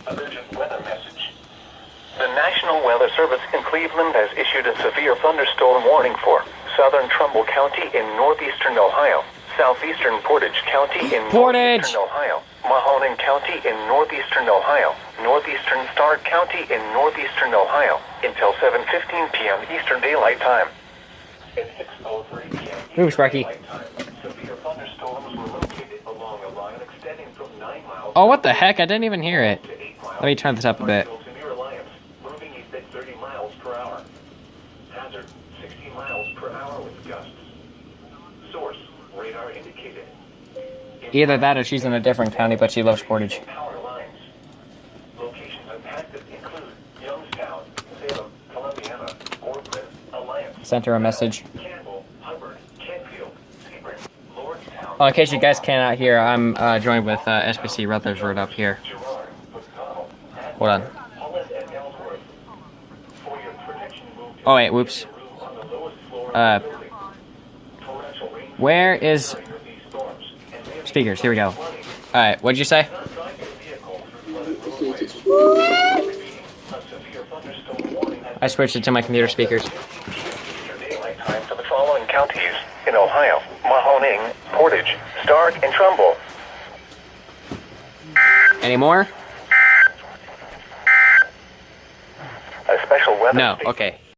Urgent weather message. The National Weather Service in Cleveland has issued a severe thunderstorm warning for southern Trumbull County in northeastern Ohio, southeastern Portage County in northeastern Ohio, Mahoning County in northeastern Ohio, northeastern Stark County in northeastern Ohio, until 7:15 p.m. Eastern Daylight Time. At 6:03 p.m. Oops, Sparky. Severe thunderstorms were located along a line extending from 9 miles. Oh, what the heck? I didn't even hear it. Let me turn this up a bit. Moving east at 30 miles per hour. Hazard 60 miles per hour with gusts. Source radar indicated. Either that or she's in a different county, but she loves Portage. Power lines. Locations impacted include Youngstown, Salem, Columbiana, Orkman, Alliance. Sent her a message. Campbell, Hubbard, Canfield, Sebring, Lordstown. Oh, in case you guys cannot hear, I'm joined with SBC Rutherford up here. Hold on. Oh wait, whoops. Where is speakers? Here we go. Alright, what'd you say? I switched it to my computer speakers. Daylight time for the following counties in Ohio: Mahoning, Portage, Stark, and Trumbull. Any more? A special weather No, station. okay.